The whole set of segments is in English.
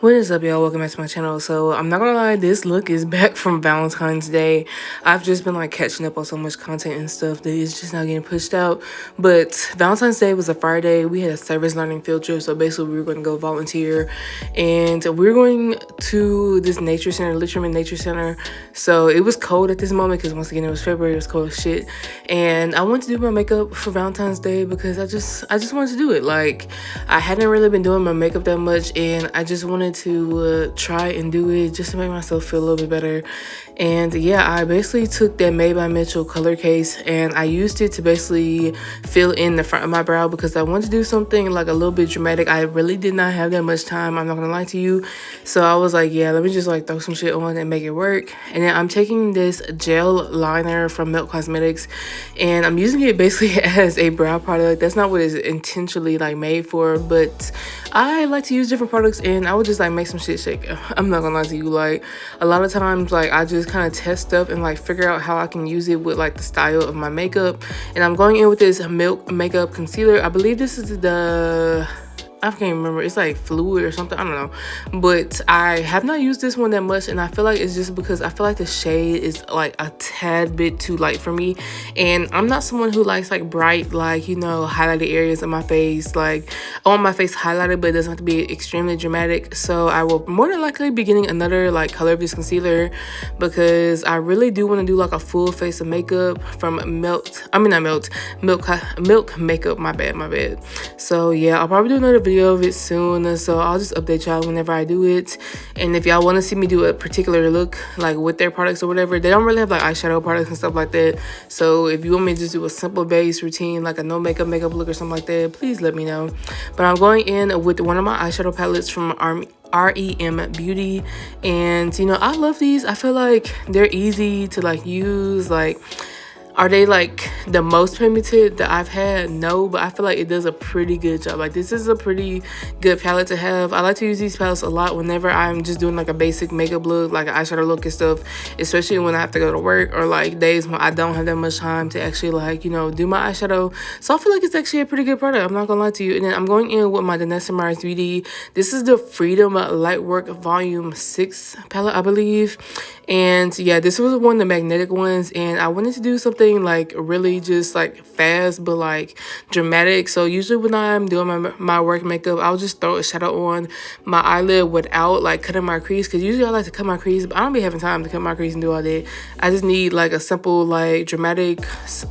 What is up, y'all? Welcome back to my channel. So I'm not gonna lie, this look is back from Valentine's Day. I've just been like catching up on so much content and stuff that it's just not getting pushed out. But Valentine's Day was a Friday. We had a service learning field trip, so basically we were going to go volunteer, and we were going to this nature center, Litchman Nature Center. So it was cold at this moment because once again it was February. It was cold as shit, and I wanted to do my makeup for Valentine's Day because I just wanted to do it. Like, I hadn't really been doing my makeup that much, and I just wanted to try and do it just to make myself feel a little bit better. And yeah, I basically took that Made by Mitchell color case and I used it to basically fill in the front of my brow because I wanted to do something like a little bit dramatic. I really did not have that much time, I'm not gonna lie to you. So I was like, yeah, let me just like throw some shit on and make it work. And then I'm taking this gel liner from Milk Cosmetics and I'm using it basically as a brow product. That's not what it's intentionally like made for, but I like to use different products and I would just like make some shit shake. I'm not gonna lie to you, like a lot of times like I just kind of test stuff and like figure out how I can use it with like the style of my makeup. And I'm going in with this Milk makeup concealer. I believe this is the, I can't remember, it's like fluid or something, I don't know, but I have not used this one that much, and I feel like it's just because I feel like the shade is like a tad bit too light for me, and I'm not someone who likes like bright, like, you know, highlighted areas of my face. Like, I want my face highlighted, but it doesn't have to be extremely dramatic. So I will more than likely be getting another like color of this concealer because I really do want to do like a full face of makeup from Milk makeup, my bad. So yeah, I'll probably do another video of it soon, so I'll just update y'all whenever I do it. And if y'all want to see me do a particular look like with their products or whatever, they don't really have like eyeshadow products and stuff like that. So if you want me to just do a simple base routine, like a no makeup look or something like that, please let me know. But I'm going in with one of my eyeshadow palettes from REM Beauty, and you know, I love these. I feel like they're easy to like use. Like, are they like the most pigmented that I've had? No, but I feel like it does a pretty good job. Like, this is a pretty good palette to have. I like to use these palettes a lot whenever I'm just doing like a basic makeup look, like an eyeshadow look and stuff, especially when I have to go to work or like days when I don't have that much time to actually like, you know, do my eyeshadow. So I feel like it's actually a pretty good product, I'm not gonna lie to you. And then I'm going in with my Danessa Mars Beauty. This is the Freedom Lightwork Volume 6 palette, I believe. And yeah, this was one of the magnetic ones, and I wanted to do something like really just like fast but like dramatic. So usually when I'm doing my work makeup, I'll just throw a shadow on my eyelid without like cutting my crease, because usually I like to cut my crease, but I don't be having time to cut my crease and do all that. I just need like a simple like dramatic,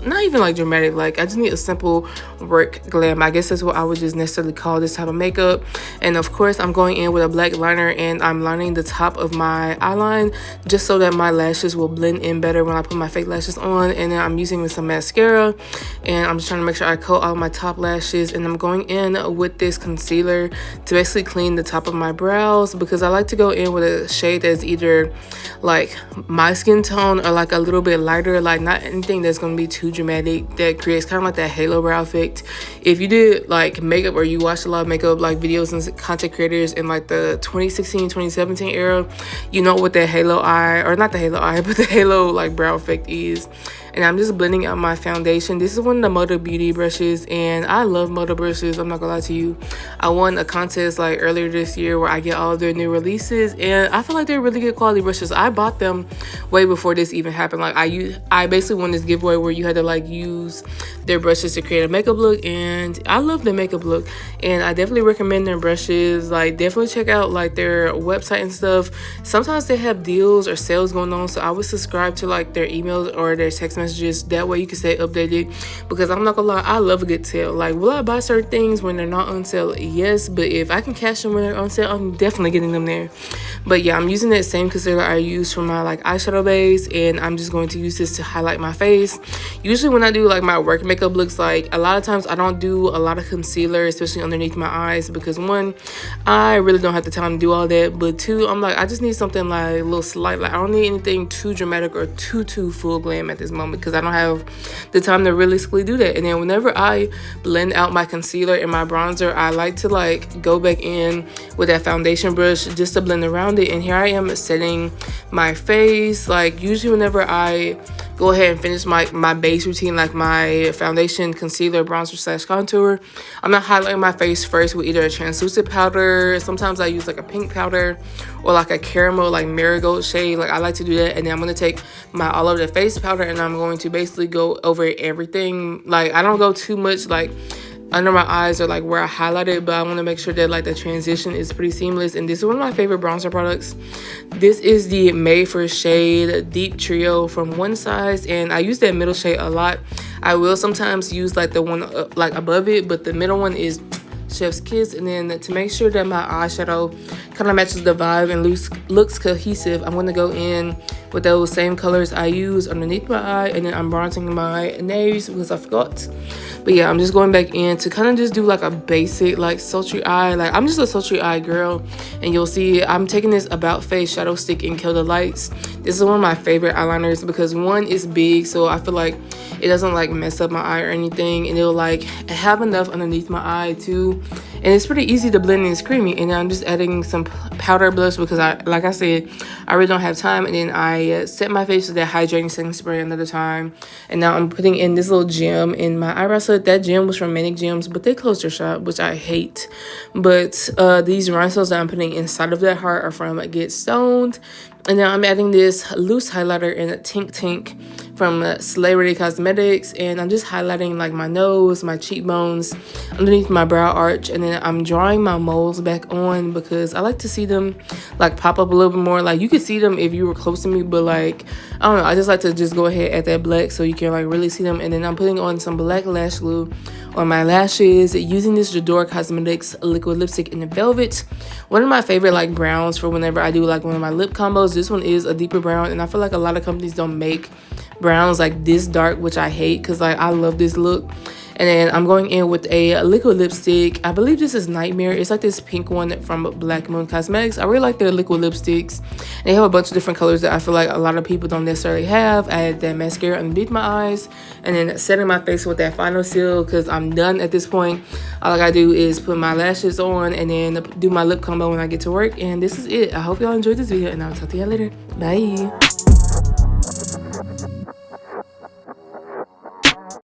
not even like dramatic, like I just need a simple work glam. I guess that's what I would just necessarily call this type of makeup. And of course I'm going in with a black liner and I'm lining the top of my eyeline just so that my lashes will blend in better when I put my fake lashes on. And then I'm using some mascara and I'm just trying to make sure I coat all my top lashes, and I'm going in with this concealer to basically clean the top of my brows, because I like to go in with a shade that's either like my skin tone or like a little bit lighter, like not anything that's going to be too dramatic that creates kind of like that halo brow effect. If you did like makeup or you watched a lot of makeup like videos and content creators in like the 2016-2017 era, you know what that halo eye, or not the halo eye, but the halo like brow effect is. And I'm just blending out my foundation. This is one of the Moto Beauty brushes, and I love Moto brushes, I'm not gonna lie to you. I won a contest like earlier this year where I get all of their new releases, and I feel like they're really good quality brushes. I bought them way before this even happened. Like, I basically won this giveaway where you had to like use their brushes to create a makeup look, and I love their makeup look, and I definitely recommend their brushes. Like, definitely check out like their website and stuff. Sometimes they have deals or sales going on, so I would subscribe to like their emails or their text messages. That way you can stay updated, because I'm not gonna lie, I love a good sale. Like, will I buy certain things when they're not on sale? Yes, but if I can cash them when they're on sale, I'm definitely getting them there. But yeah, I'm using that same concealer I use for my like eyeshadow base, and I'm just going to use this to highlight my face. Usually when I do like my work makeup looks, like a lot of times I don't do a lot of concealer, especially underneath my eyes, because one, I really don't have the time to do all that, but two, I'm like, I just need something like a little slight. Like, I don't need anything too dramatic or too full glam at this moment. because I don't have the time to realistically do that. And then whenever I blend out my concealer and my bronzer, I like to like go back in with that foundation brush just to blend around it. And here I am setting my face. Like usually whenever I go ahead and finish my base routine, like my foundation, concealer, bronzer slash contour, I'm not highlighting my face first with either a translucent powder. Sometimes I use like a pink powder or like a caramel like marigold shade. Like I like to do that. And then I'm going to take my all over the face powder and I'm going to basically go over everything. Like I don't go too much like under my eyes or like where I highlighted, but I want to make sure that like the transition is pretty seamless. And this is one of my favorite bronzer products. This is the Made for Shade Deep Trio from One Size, and I use that middle shade a lot. I will sometimes use like the one like above it, but the middle one is Chef's Kiss. And then to make sure that my eyeshadow kind of matches the vibe and looks cohesive, I'm going to go in with those same colors I use underneath my eye, and then I'm bronzing my nails because I forgot. But yeah, I'm just going back in to kind of just do like a basic like sultry eye. Like I'm just a sultry eye girl, and you'll see I'm taking this About Face shadow stick in Kill the Lights. This is one of my favorite eyeliners because one, is big, so I feel like it doesn't like mess up my eye or anything, and it'll like have enough underneath my eye too. And it's pretty easy to blend and it's creamy. And I'm just adding some powder blush because like I said, I really don't have time. And then I set my face with that hydrating setting spray another time. And now I'm putting in this little gem in my eyebrow set. That gem was from Manic Gems, but they closed their shop, which I hate. But these rhinestones that I'm putting inside of that heart are from Get Stoned. And now I'm adding this loose highlighter in a Tink Tink from Slay Ready Cosmetics. And I'm just highlighting like my nose, my cheekbones, underneath my brow arch. And then I'm drawing my moles back on because I like to see them like pop up a little bit more. Like you could see them if you were close to me, but like, I don't know. I just like to just go ahead at that black so you can like really see them. And then I'm putting on some black lash glue on my lashes using this J'adore Cosmetics liquid lipstick in the Velvet. One of my favorite like browns for whenever I do like one of my lip combos. This one is a deeper brown, and I feel like a lot of companies don't make browns like this dark, which I hate because like I love this look. And then I'm going in with a liquid lipstick. I believe this is Nightmare. It's like this pink one from Black Moon Cosmetics. I really like their liquid lipsticks. And they have a bunch of different colors that I feel like a lot of people don't necessarily have. I add that mascara underneath my eyes. And then setting my face with that final seal because I'm done at this point. All I gotta do is put my lashes on and then do my lip combo when I get to work. And this is it. I hope y'all enjoyed this video, and I'll talk to y'all later. Bye.